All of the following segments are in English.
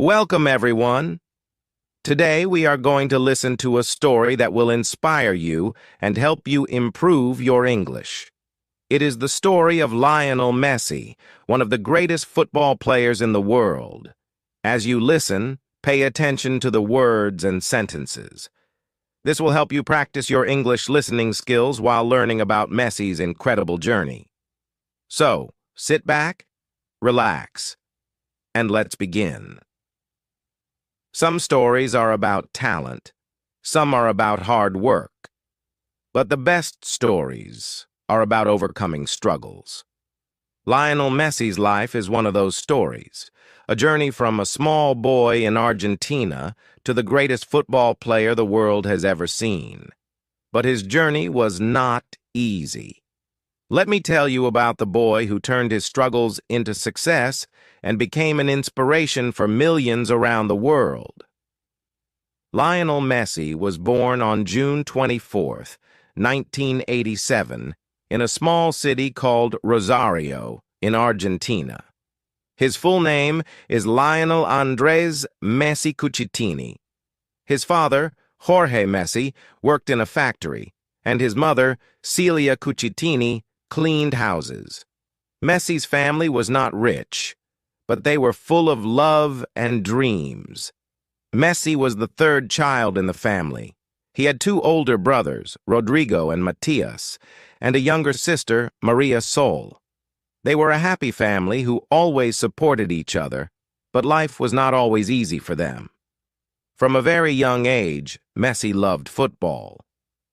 Welcome, everyone. Today we are going to listen to a story that will inspire you and help you improve your English. It is the story of Lionel Messi, one of the greatest football players in the world. As you listen, pay attention to the words and sentences. This will help you practice your English listening skills while learning about Messi's incredible journey. So, sit back, relax, and let's begin. Some stories are about talent, some are about hard work, but the best stories are about overcoming struggles. Lionel Messi's life is one of those stories, a journey from a small boy in Argentina to the greatest football player the world has ever seen. But his journey was not easy. Let me tell you about the boy who turned his struggles into success and became an inspiration for millions around the world. Lionel Messi was born on June 24, 1987, in a small city called Rosario in Argentina. His full name is Lionel Andres Messi Cucitini. His father, Jorge Messi, worked in a factory, and his mother, Celia Cucitini, cleaned houses. Messi's family was not rich, but they were full of love and dreams. Messi was the third child in the family. He had two older brothers, Rodrigo and Matias, and a younger sister, Maria Sol. They were a happy family who always supported each other, but life was not always easy for them. From a very young age, Messi loved football.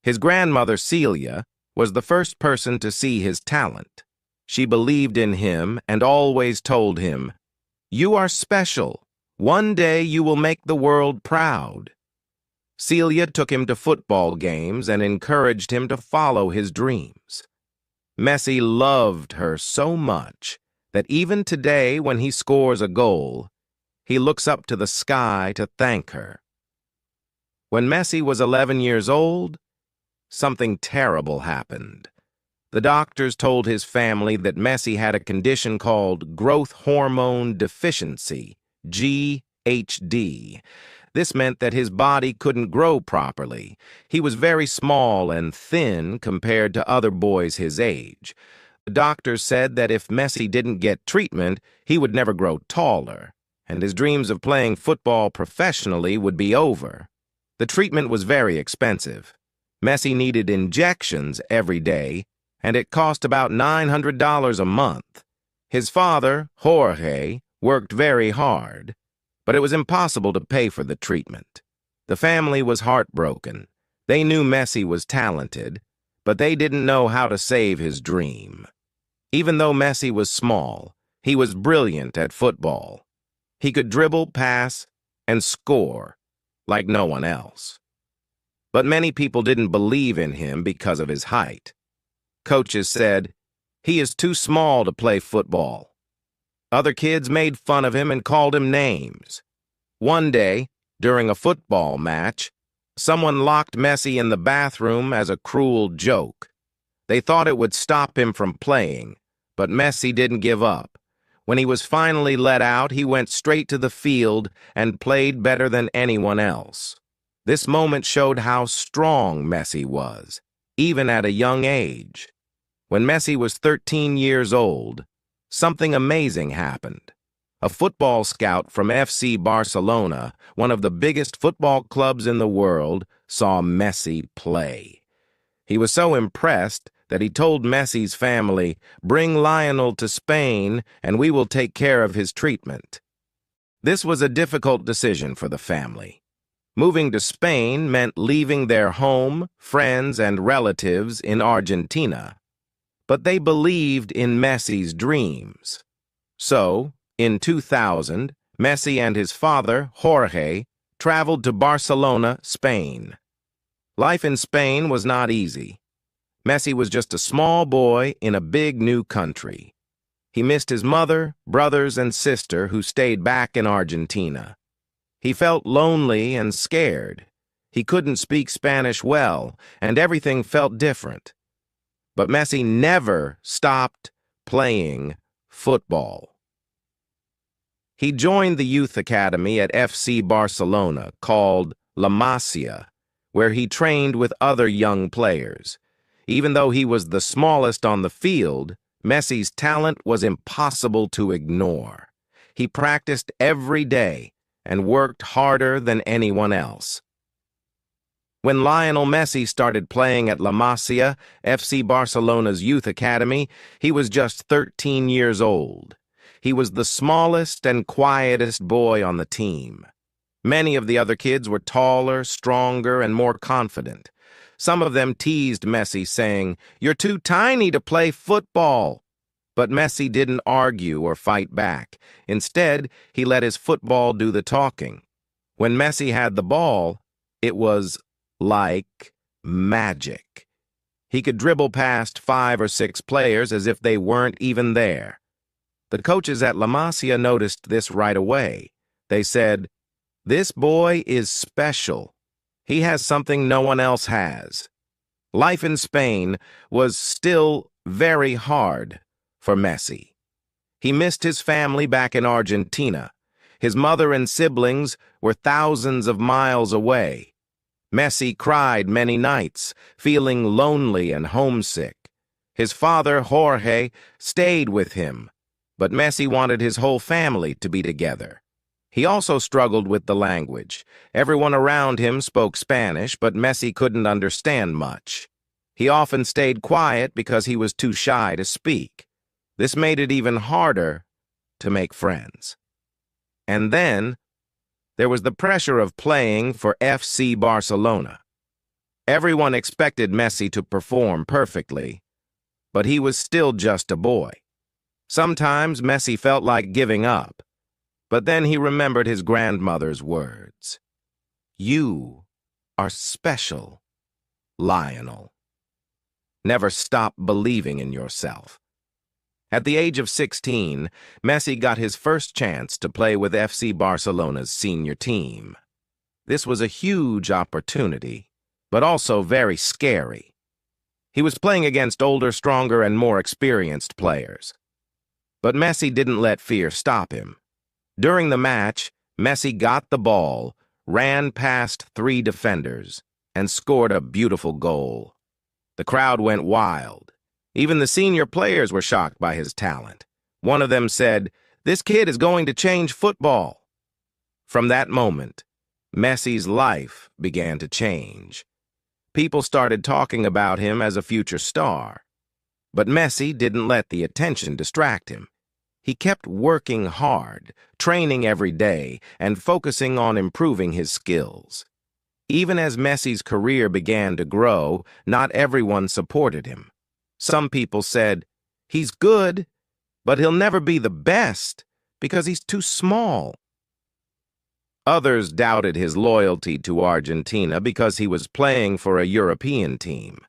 His grandmother, Celia, was the first person to see his talent. She believed in him and always told him, "You are special. One day you will make the world proud." Celia took him to football games and encouraged him to follow his dreams. Messi loved her so much that even today when he scores a goal, he looks up to the sky to thank her. When Messi was 11 years old, something terrible happened. The doctors told his family that Messi had a condition called growth hormone deficiency, GHD. This meant that his body couldn't grow properly. He was very small and thin compared to other boys his age. The doctors said that if Messi didn't get treatment, he would never grow taller, and his dreams of playing football professionally would be over. The treatment was very expensive. Messi needed injections every day, and it cost about $900 a month. His father, Jorge, worked very hard, but it was impossible to pay for the treatment. The family was heartbroken. They knew Messi was talented, but they didn't know how to save his dream. Even though Messi was small, he was brilliant at football. He could dribble, pass, and score like no one else. But many people didn't believe in him because of his height. Coaches said, "He is too small to play football." Other kids made fun of him and called him names. One day, during a football match, someone locked Messi in the bathroom as a cruel joke. They thought it would stop him from playing, but Messi didn't give up. When he was finally let out, he went straight to the field and played better than anyone else. This moment showed how strong Messi was, even at a young age. When Messi was 13 years old, something amazing happened. A football scout from FC Barcelona, one of the biggest football clubs in the world, saw Messi play. He was so impressed that he told Messi's family, "Bring Lionel to Spain and we will take care of his treatment." This was a difficult decision for the family. Moving to Spain meant leaving their home, friends, and relatives in Argentina. But they believed in Messi's dreams. So, in 2000, Messi and his father, Jorge, traveled to Barcelona, Spain. Life in Spain was not easy. Messi was just a small boy in a big new country. He missed his mother, brothers, and sister who stayed back in Argentina. He felt lonely and scared. He couldn't speak Spanish well, and everything felt different. But Messi never stopped playing football. He joined the youth academy at FC Barcelona called La Masia, where he trained with other young players. Even though he was the smallest on the field, Messi's talent was impossible to ignore. He practiced every day and worked harder than anyone else. When Lionel Messi started playing at La Masia, FC Barcelona's youth academy, he was just 13 years old. He was the smallest and quietest boy on the team. Many of the other kids were taller, stronger, and more confident. Some of them teased Messi, saying, "You're too tiny to play football." But Messi didn't argue or fight back. Instead, he let his football do the talking. When Messi had the ball, it was like magic. He could dribble past 5 or 6 players as if they weren't even there. The coaches at La Masia noticed this right away. They said, "This boy is special. He has something no one else has." Life in Spain was still very hard for Messi. He missed his family back in Argentina. His mother and siblings were thousands of miles away. Messi cried many nights, feeling lonely and homesick. His father, Jorge, stayed with him, but Messi wanted his whole family to be together. He also struggled with the language. Everyone around him spoke Spanish, but Messi couldn't understand much. He often stayed quiet because he was too shy to speak. This made it even harder to make friends. And then there was the pressure of playing for FC Barcelona. Everyone expected Messi to perform perfectly, but he was still just a boy. Sometimes Messi felt like giving up, but then he remembered his grandmother's words. "You are special, Lionel. Never stop believing in yourself." At the age of 16, Messi got his first chance to play with FC Barcelona's senior team. This was a huge opportunity, but also very scary. He was playing against older, stronger, and more experienced players. But Messi didn't let fear stop him. During the match, Messi got the ball, ran past 3 defenders, and scored a beautiful goal. The crowd went wild. Even the senior players were shocked by his talent. One of them said, "This kid is going to change football." From that moment, Messi's life began to change. People started talking about him as a future star. But Messi didn't let the attention distract him. He kept working hard, training every day, and focusing on improving his skills. Even as Messi's career began to grow, not everyone supported him. Some people said, "He's good, but he'll never be the best because he's too small." Others doubted his loyalty to Argentina because he was playing for a European team.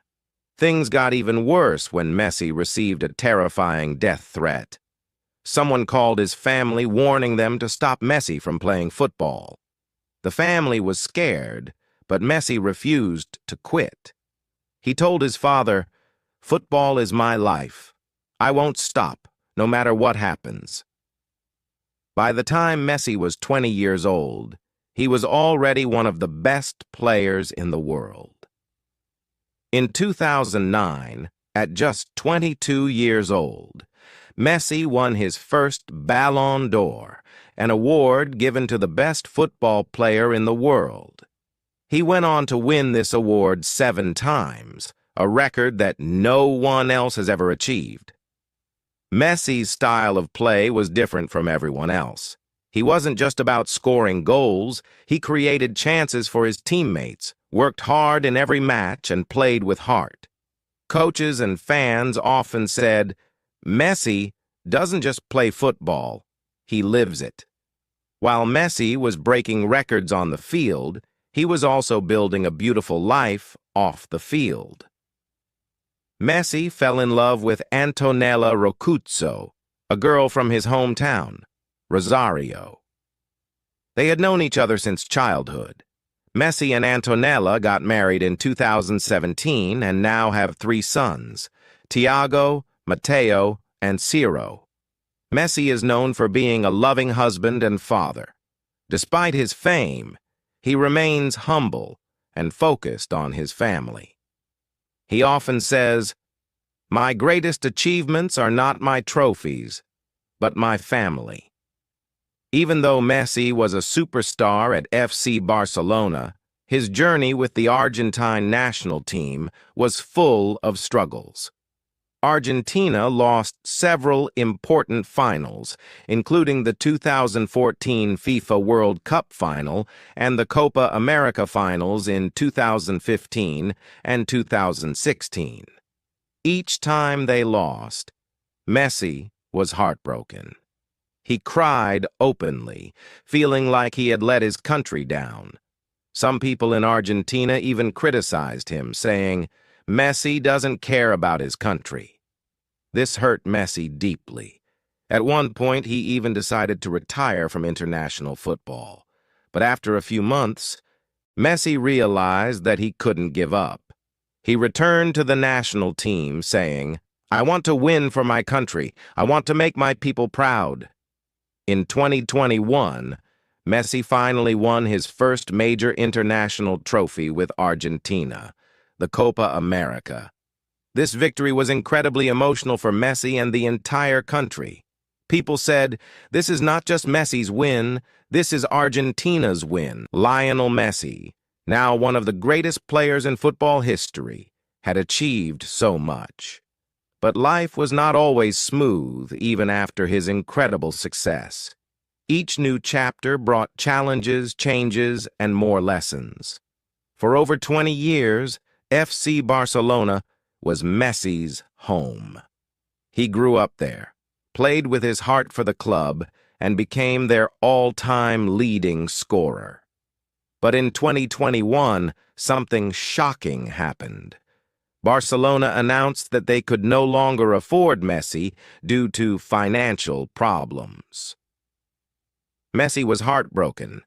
Things got even worse when Messi received a terrifying death threat. Someone called his family, warning them to stop Messi from playing football. The family was scared, but Messi refused to quit. He told his father, "Football is my life. I won't stop, no matter what happens." By the time Messi was 20 years old, he was already one of the best players in the world. In 2009, at just 22 years old, Messi won his first Ballon d'Or, an award given to the best football player in the world. He went on to win this award 7 times, a record that no one else has ever achieved. Messi's style of play was different from everyone else. He wasn't just about scoring goals, he created chances for his teammates, worked hard in every match, and played with heart. Coaches and fans often said, "Messi doesn't just play football, he lives it." While Messi was breaking records on the field, he was also building a beautiful life off the field. Messi fell in love with Antonella Roccuzzo, a girl from his hometown, Rosario. They had known each other since childhood. Messi and Antonella got married in 2017 and now have 3 sons, Tiago, Matteo, and Ciro. Messi is known for being a loving husband and father. Despite his fame, he remains humble and focused on his family. He often says, "My greatest achievements are not my trophies, but my family." Even though Messi was a superstar at FC Barcelona, his journey with the Argentine national team was full of struggles. Argentina lost several important finals, including the 2014 FIFA World Cup final and the Copa America finals in 2015 and 2016. Each time they lost, Messi was heartbroken. He cried openly, feeling like he had let his country down. Some people in Argentina even criticized him, saying, "Messi doesn't care about his country." This hurt Messi deeply. At one point, he even decided to retire from international football. But after a few months, Messi realized that he couldn't give up. He returned to the national team, saying, "I want to win for my country. I want to make my people proud." In 2021, Messi finally won his first major international trophy with Argentina, the Copa America. This victory was incredibly emotional for Messi and the entire country. People said, "This is not just Messi's win, this is Argentina's win." Lionel Messi, now one of the greatest players in football history, had achieved so much. But life was not always smooth, even after his incredible success. Each new chapter brought challenges, changes, and more lessons. For over 20 years, FC Barcelona was Messi's home. He grew up there, played with his heart for the club, and became their all-time leading scorer. But in 2021, something shocking happened. Barcelona announced that they could no longer afford Messi due to financial problems. Messi was heartbroken.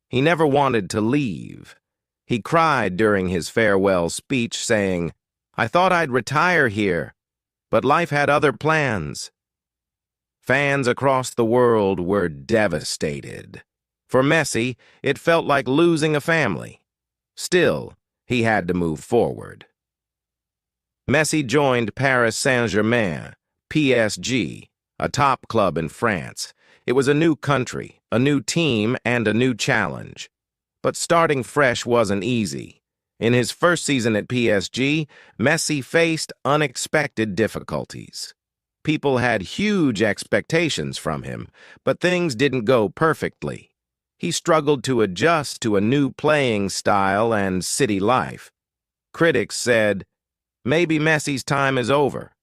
He never wanted to leave. He cried during his farewell speech, saying, "I thought I'd retire here, but life had other plans." Fans across the world were devastated. For Messi, it felt like losing a family. Still, he had to move forward. Messi joined Paris Saint-Germain, PSG, a top club in France. It was a new country, a new team, and a new challenge. But starting fresh wasn't easy. In his first season at PSG, Messi faced unexpected difficulties. People had huge expectations from him, but things didn't go perfectly. He struggled to adjust to a new playing style and city life. Critics said, "Maybe Messi's time is over."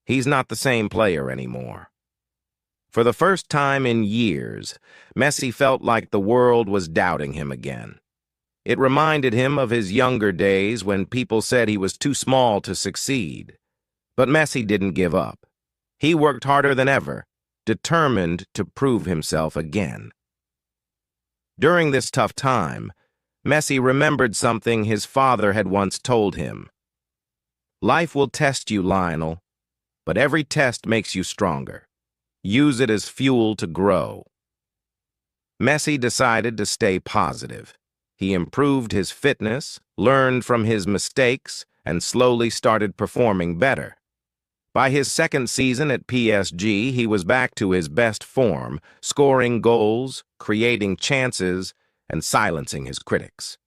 He's not the same player anymore. For the first time in years, Messi felt like the world was doubting him again. It reminded him of his younger days when people said he was too small to succeed. But Messi didn't give up. He worked harder than ever, determined to prove himself again. During this tough time, Messi remembered something his father had once told him. "Life will test you, Lionel, but every test makes you stronger. Use it as fuel to grow." Messi decided to stay positive. He improved his fitness, learned from his mistakes, and slowly started performing better. By his second season at PSG, he was back to his best form, scoring goals, creating chances, and silencing his critics.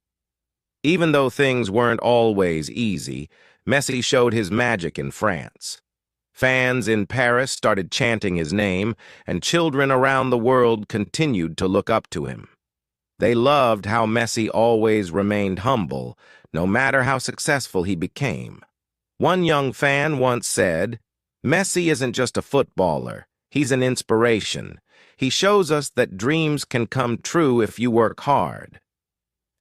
Even though things weren't always easy, Messi showed his magic in France. Fans in Paris started chanting his name, and children around the world continued to look up to him. They loved how Messi always remained humble, no matter how successful he became. One young fan once said, "Messi isn't just a footballer, he's an inspiration. He shows us that dreams can come true if you work hard."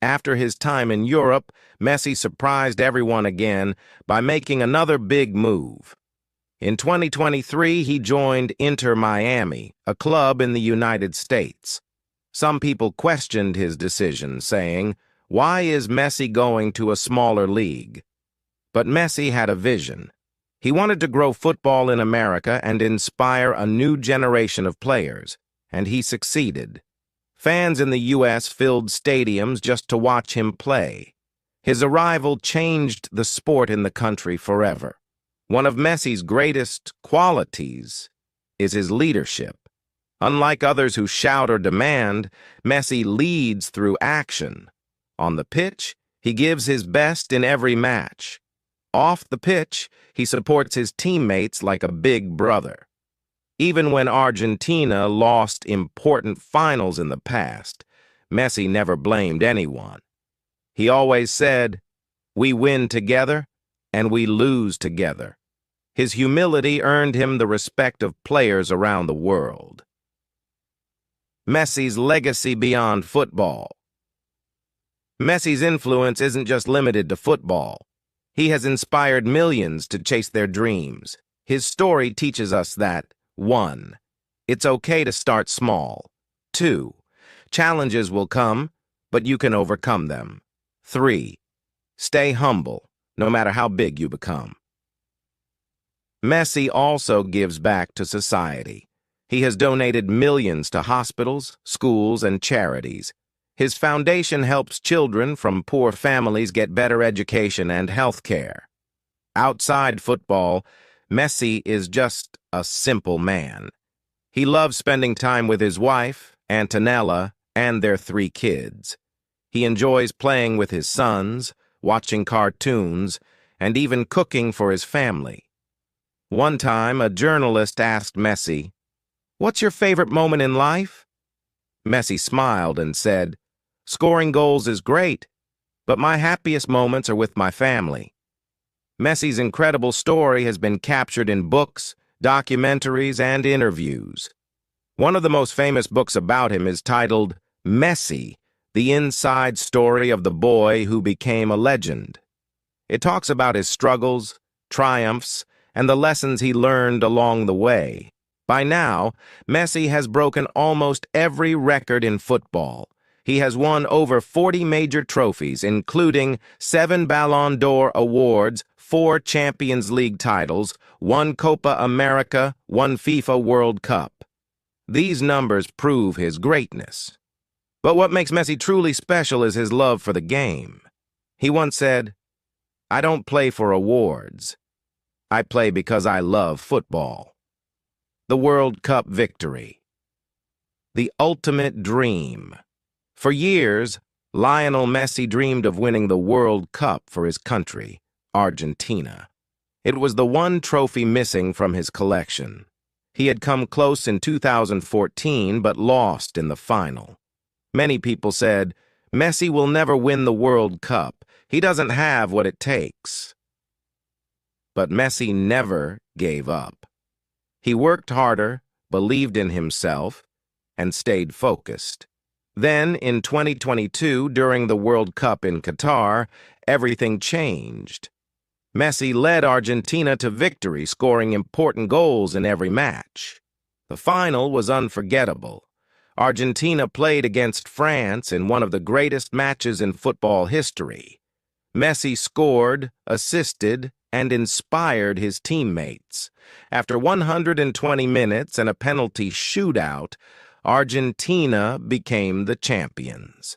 After his time in Europe, Messi surprised everyone again by making another big move. In 2023, he joined Inter Miami, a club in the United States. Some people questioned his decision, saying, "Why is Messi going to a smaller league?" But Messi had a vision. He wanted to grow football in America and inspire a new generation of players, and he succeeded. Fans in the U.S. filled stadiums just to watch him play. His arrival changed the sport in the country forever. One of Messi's greatest qualities is his leadership. Unlike others who shout or demand, Messi leads through action. On the pitch, he gives his best in every match. Off the pitch, he supports his teammates like a big brother. Even when Argentina lost important finals in the past, Messi never blamed anyone. He always said, "We win together and we lose together." His humility earned him the respect of players around the world. Messi's legacy beyond football. Messi's influence isn't just limited to football. He has inspired millions to chase their dreams. His story teaches us that 1. It's okay to start small. 2. Challenges will come, but you can overcome them. 3. Stay humble, no matter how big you become. Messi also gives back to society. He has donated millions to hospitals, schools, and charities. His foundation helps children from poor families get better education and health care. Outside football, Messi is just a simple man. He loves spending time with his wife, Antonella, and their 3 kids. He enjoys playing with his sons, watching cartoons, and even cooking for his family. One time, a journalist asked Messi, "What's your favorite moment in life?" Messi smiled and said, "Scoring goals is great, but my happiest moments are with my family." Messi's incredible story has been captured in books, documentaries, and interviews. One of the most famous books about him is titled Messi, The Inside Story of the Boy Who Became a Legend. It talks about his struggles, triumphs, and the lessons he learned along the way. By now, Messi has broken almost every record in football. He has won over 40 major trophies, including 7 Ballon d'Or awards, 4 Champions League titles, 1 Copa America, 1 FIFA World Cup. These numbers prove his greatness. But what makes Messi truly special is his love for the game. He once said, "I don't play for awards. I play because I love football." The World Cup victory. The ultimate dream. For years, Lionel Messi dreamed of winning the World Cup for his country, Argentina. It was the one trophy missing from his collection. He had come close in 2014 but lost in the final. Many people said, "Messi will never win the World Cup. He doesn't have what it takes." But Messi never gave up. He worked harder, believed in himself, and stayed focused. Then, in 2022, during the World Cup in Qatar, everything changed. Messi led Argentina to victory, scoring important goals in every match. The final was unforgettable. Argentina played against France in one of the greatest matches in football history. Messi scored, assisted, and inspired his teammates. After 120 minutes and a penalty shootout, Argentina became the champions.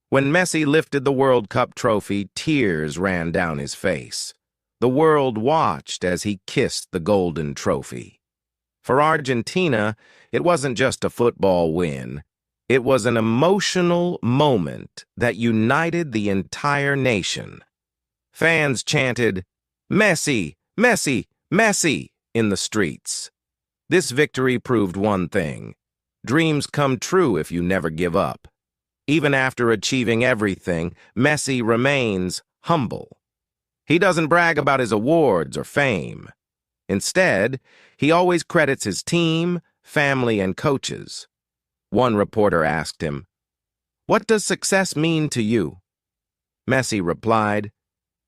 When Messi lifted the World Cup trophy, tears ran down his face. The world watched as he kissed the golden trophy. For Argentina, it wasn't just a football win. It was an emotional moment that united the entire nation. Fans chanted, "Messi, Messi, Messi," in the streets. This victory proved one thing. Dreams come true if you never give up. Even after achieving everything, Messi remains humble. He doesn't brag about his awards or fame. Instead, he always credits his team, family, and coaches. One reporter asked him, "What does success mean to you?" Messi replied,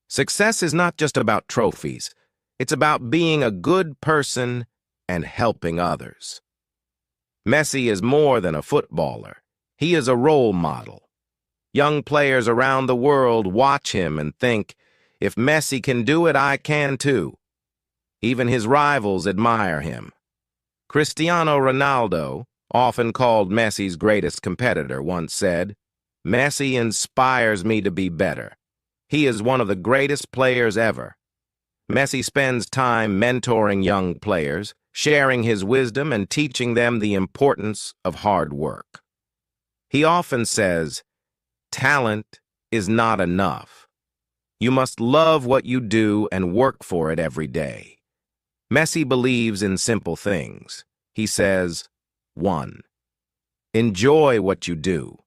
"Success is not just about trophies. It's about being a good person and helping others." Messi is more than a footballer. He is a role model. Young players around the world watch him and think, "If Messi can do it, I can too." Even his rivals admire him. Cristiano Ronaldo, often called Messi's greatest competitor, once said, "Messi inspires me to be better. He is one of the greatest players ever." Messi spends time mentoring young players, sharing his wisdom and teaching them the importance of hard work. He often says, "Talent is not enough. You must love what you do and work for it every day." Messi believes in simple things. He says, 1. Enjoy what you do.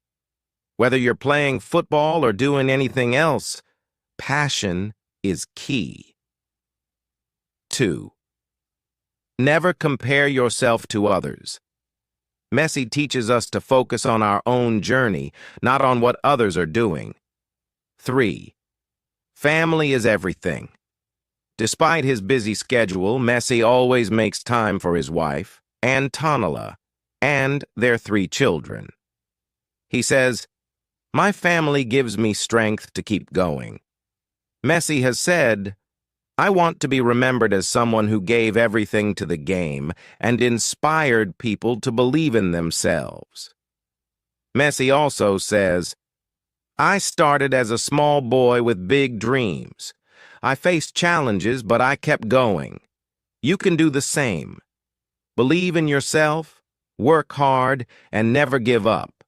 Whether you're playing football or doing anything else, passion is key. 2. Never compare yourself to others. Messi teaches us to focus on our own journey, not on what others are doing. 3. Family is everything. Despite his busy schedule, Messi always makes time for his wife, Antonella, and their 3 children. He says, "My family gives me strength to keep going." Messi has said, "I want to be remembered as someone who gave everything to the game and inspired people to believe in themselves." Messi also says, "I started as a small boy with big dreams. I faced challenges, but I kept going. You can do the same. Believe in yourself, work hard, and never give up.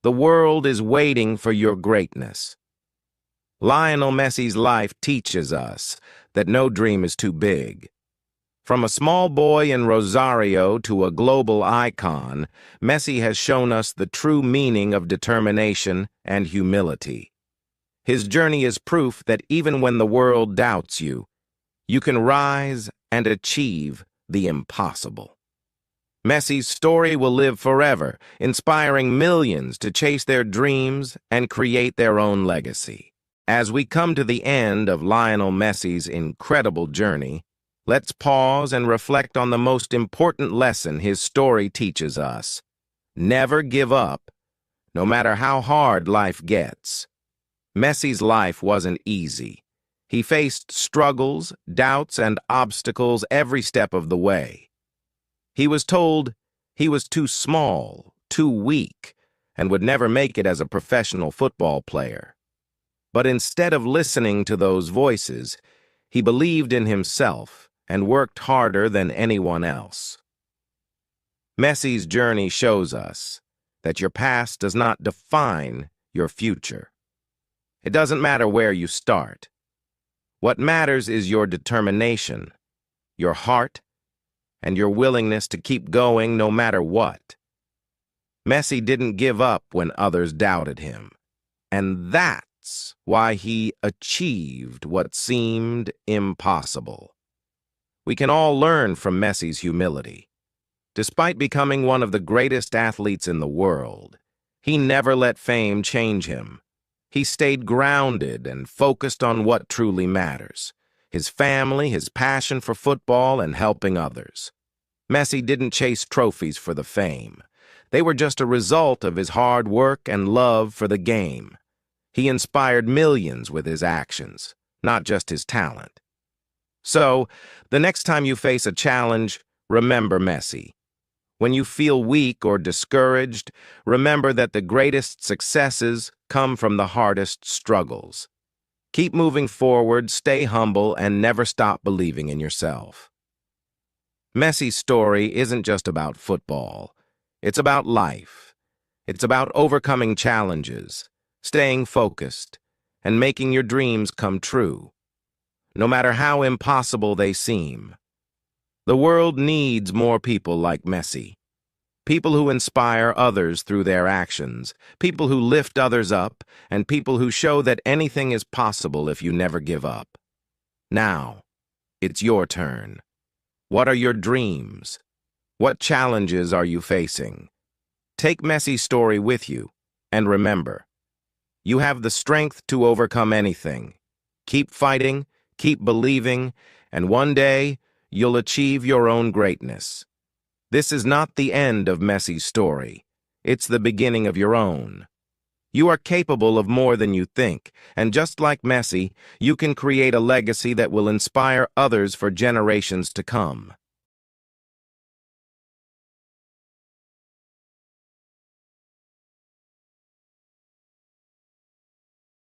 The world is waiting for your greatness." Lionel Messi's life teaches us that no dream is too big. From a small boy in Rosario to a global icon, Messi has shown us the true meaning of determination and humility. His journey is proof that even when the world doubts you, you can rise and achieve the impossible. Messi's story will live forever, inspiring millions to chase their dreams and create their own legacy. As we come to the end of Lionel Messi's incredible journey, let's pause and reflect on the most important lesson his story teaches us. Never give up, no matter how hard life gets. Messi's life wasn't easy. He faced struggles, doubts, and obstacles every step of the way. He was told he was too small, too weak, and would never make it as a professional football player. But instead of listening to those voices, he believed in himself and worked harder than anyone else. Messi's journey shows us that your past does not define your future. It doesn't matter where you start. What matters is your determination, your heart, and your willingness to keep going no matter what. Messi didn't give up when others doubted him, and that's why he achieved what seemed impossible. We can all learn from Messi's humility. Despite becoming one of the greatest athletes in the world, he never let fame change him. He stayed grounded and focused on what truly matters: his family, his passion for football, and helping others. Messi didn't chase trophies for the fame. They were just a result of his hard work and love for the game. He inspired millions with his actions, not just his talent. So, the next time you face a challenge, remember Messi. When you feel weak or discouraged, remember that the greatest successes come from the hardest struggles. Keep moving forward, stay humble, and never stop believing in yourself. Messi's story isn't just about football. It's about life. It's about overcoming challenges, staying focused, and making your dreams come true, no matter how impossible they seem. The world needs more people like Messi. People who inspire others through their actions, people who lift others up, and people who show that anything is possible if you never give up. Now, it's your turn. What are your dreams? What challenges are you facing? Take Messi's story with you, and remember, you have the strength to overcome anything. Keep fighting, keep believing, and one day, you'll achieve your own greatness. This is not the end of Messi's story. It's the beginning of your own. You are capable of more than you think, and just like Messi, you can create a legacy that will inspire others for generations to come.